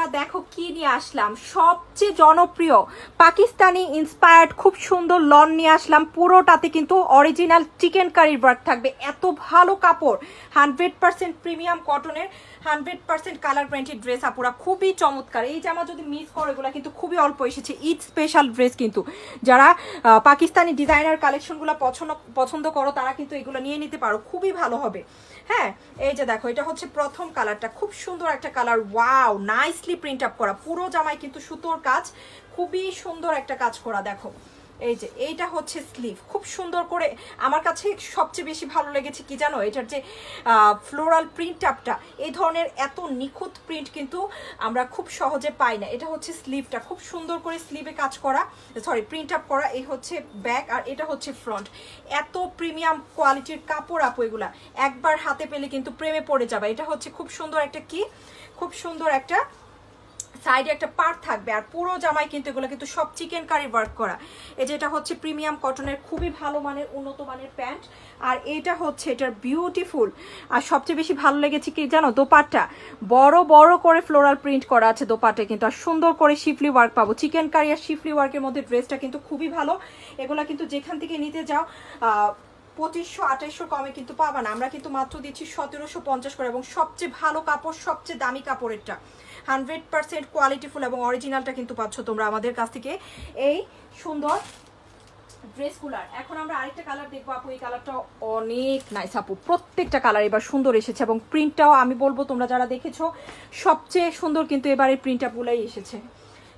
আপুরা দেখো কি নিয়ে আসলাম, সবচেয়ে জনপ্রিয় পাকিস্তানি ইন্সপায়ার্ড খুব সুন্দর লন নিয়ে আসলাম। পুরোটাতে কিন্তু অরিজিনাল চিকেন কারির ওয়ার্ক থাকবে। এত ভালো কাপড়, 100% প্রিমিয়াম কটনের, 100% কালার গ্যারান্টি ড্রেস। আপুরা খুবই চমৎকার। এই জামা যদি মিস করো, এগুলো কিন্তু খুবই অল্প এসেছে, ঈদ স্পেশাল ড্রেস। কিন্তু যারা পাকিস্তানি ডিজাইনার কালেকশনগুলো পছন্দ করো তারা কিন্তু এগুলো নিয়ে নিতে পারো, খুবই ভালো হবে। হ্যাঁ, এই যে দেখো, এটা হচ্ছে প্রথম কালারটা, খুব সুন্দর একটা colour. Wow, nicely print up করা, পুরো জামায় কিন্তু সুতোর কাজ, খুবই সুন্দর একটা কাজ করা। দেখো এই যে এইটা হচ্ছে স্লিভ, খুব সুন্দর করে। আমার কাছে সবচেয়ে বেশি ভালো লেগেছে কি জানো, এটার যে ফ্লোরাল প্রিন্ট আপটা, এই ধরনের এত নিখুঁত প্রিন্ট কিন্তু আমরা খুব সহজে পাই না। এটা হচ্ছে স্লিভটা, খুব সুন্দর করে স্লিভে কাজ করা, সরি প্রিন্ট আপ করা। এই হচ্ছে ব্যাক, আর এটা হচ্ছে ফ্রন্ট। এত প্রিমিয়াম কোয়ালিটির কাপড় আপু, এগুলা একবার হাতে পেলে কিন্তু প্রেমে পড়ে যাবে। এটা হচ্ছে খুব সুন্দর একটা কি, খুব সুন্দর একটা সাইডে একটা পার্ট থাকবে, আর পুরো জামাই কিন্তু এগুলো কিন্তু সব চিকেন কারি ওয়ার্ক করা। এই যে এটা হচ্ছে প্রিমিয়াম কটনের খুবই ভালো মানের, উন্নত মানের প্যান্ট। আর এটা হচ্ছে এটার বিউটিফুল, আর সবচেয়ে বেশি ভালো লেগেছে কি জানো, দোপাট্টা বড় বড় করে ফ্লোরাল প্রিন্ট করা আছে দোপাট্টায় কিন্তু, আর সুন্দর করে শিফলি ওয়ার্ক পাবো। চিকেন কারি আর শিফলি ওয়ার্কের মধ্যে ড্রেসটা কিন্তু খুবই ভালো। এগুলা কিন্তু যেখান থেকে নিতে যাও 2500-2800 কমে কিন্তু পাবা না। আমরা কিন্তু মাত্র দিচ্ছি 1750 করে, এবং সবচেয়ে ভালো কাপড়, সবচেয়ে দামি কাপড়েরটা, 100% কোয়ালিটিফুল এবং অরিজিনালটা কিন্তু পাচ্ছ তোমরা আমাদের কাছ থেকে এই সুন্দর ড্রেসগুলার। এখন আমরা আরেকটা কালার দেখবো আপু, এই কালারটা অনেক নাইস আপু, প্রত্যেকটা কালার এবার সুন্দর এসেছে, এবং প্রিন্টটাও আমি বলবো তোমরা যারা দেখেছো সবচেয়ে সুন্দর কিন্তু এবারে প্রিন্ট আপগুলাই এসেছে।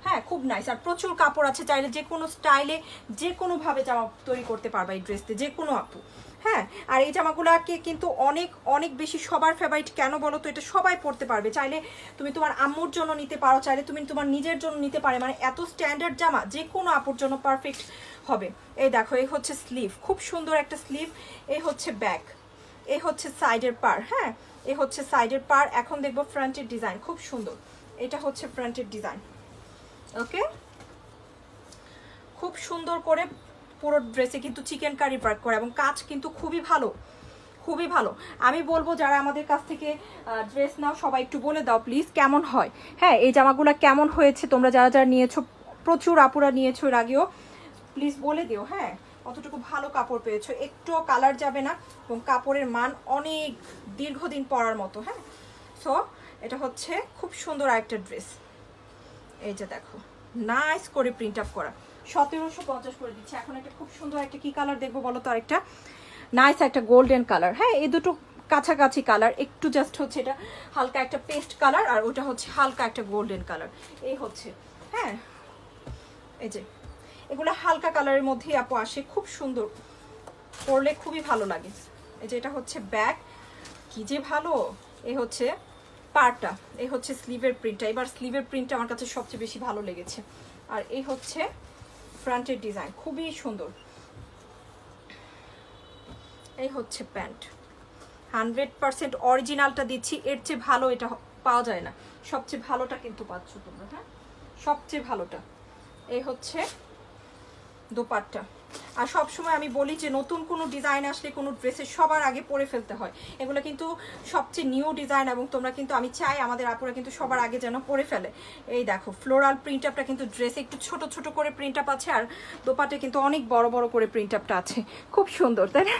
হ্যাঁ, খুব নাইস, আর প্রচুর কাপড় আছে, চাইলে যে কোনো স্টাইলে যে কোনোভাবে জামা তৈরি করতে পারবা এই ড্রেসতে, যে কোনো আপু। হ্যাঁ, আর এই জামাগুলোকে কিন্তু অনেক অনেক বেশি সবার ফেভারিট। কেন বলো তো, এটা সবাই পরতে পারবে। চাইলে তুমি তোমার আম্মুর জন্য নিতে পারো, চাইলে তুমি তোমার নিজের জন্য নিতে পারে, মানে এত স্ট্যান্ডার্ড জামা, যে কোনো আপুর জন্য পারফেক্ট হবে। এই দেখো, এই হচ্ছে স্লিভ, খুব সুন্দর একটা স্লিভ। এই হচ্ছে ব্যাক, এই হচ্ছে সাইডের পার। হ্যাঁ, এই হচ্ছে সাইডের পার। এখন দেখবো ফ্রন্টের ডিজাইন, খুব সুন্দর। এটা হচ্ছে ফ্রন্টের ডিজাইন। ওকে, খুব সুন্দর করে পুরো ড্রেসে কিন্তু চিকেন কারি ওয়ার্ক করা, এবং কাজ কিন্তু খুবই ভালো, খুবই ভালো। আমি বলবো যারা আমাদের কাছ থেকে ড্রেস নাও, সবাই একটু বলে দাও প্লিজ কেমন হয়। হ্যাঁ, এই জামাগুলো কেমন হয়েছে, তোমরা যারা যারা নিয়েছো, প্রচুর আপুরা নিয়েছো এর আগেও, প্লিজ বলে দিও। হ্যাঁ, কতটুকু ভালো কাপড় পেয়েছো, একটুও কালার যাবে না, এবং কাপড়ের মান অনেক দীর্ঘদিন পরার মতো। হ্যাঁ, সো এটা হচ্ছে খুব সুন্দর একটা ড্রেস। এই যে দেখো, নাইস করে প্রিন্ট আপ করা, 1750 করে দিচ্ছে। এখন একটা খুব সুন্দর একটা কি কালার দেখবো বলো তো, আরেকটা নাইস একটা গোল্ডেন কালার। হ্যাঁ, এই দুটো কাছাকাছি কালার, একটু জাস্ট হচ্ছে এটা হালকা একটা পেস্ট কালার, আর ওটা হচ্ছে হালকা একটা গোল্ডেন কালার। এই হচ্ছে, হ্যাঁ, এই যে এগুলো হালকা কালারের মধ্যেই আপু আসে, খুব সুন্দর, পরলে খুবই ভালো লাগে। এই যে এটা হচ্ছে ব্যাক, কি যে ভালো। এই হচ্ছে পার্টটা, এই হচ্ছে স্লিভের প্রিন্টটা। এবার স্লিভের প্রিন্টটা আমার কাছে সবচেয়ে বেশি ভালো লেগেছে। আর এই হচ্ছে ফ্রন্টের ডিজাইন, খুবই সুন্দর। এই হচ্ছে প্যান্ট, 100% অরিজিনালটা দিচ্ছি, এর চেয়ে ভালো এটা পাওয়া যায় না। সবচেয়ে ভালোটা কিন্তু পাচ্ছ তোমরা। হ্যাঁ, সবচেয়ে ভালোটা। এই হচ্ছে দোপাট্টা। আর সবসময় আমি বলি যে নতুন কোনো ডিজাইন আসলে কোনো ড্রেসে সবার আগে পরে ফেলতে হয়। এগুলো কিন্তু সবচেয়ে নিউ ডিজাইন, এবং তোমরা কিন্তু, আমি চাই আমাদের আপুরা কিন্তু সবার আগে যেন পরে ফেলে। এই দেখো, ফ্লোরাল প্রিন্ট আপটা কিন্তু ড্রেসে একটু ছোট ছোট করে প্রিন্ট আপ আছে, আর দোপাট্টায় কিন্তু অনেক বড় বড় করে প্রিন্ট আপটা আছে, খুব সুন্দর, তাই না?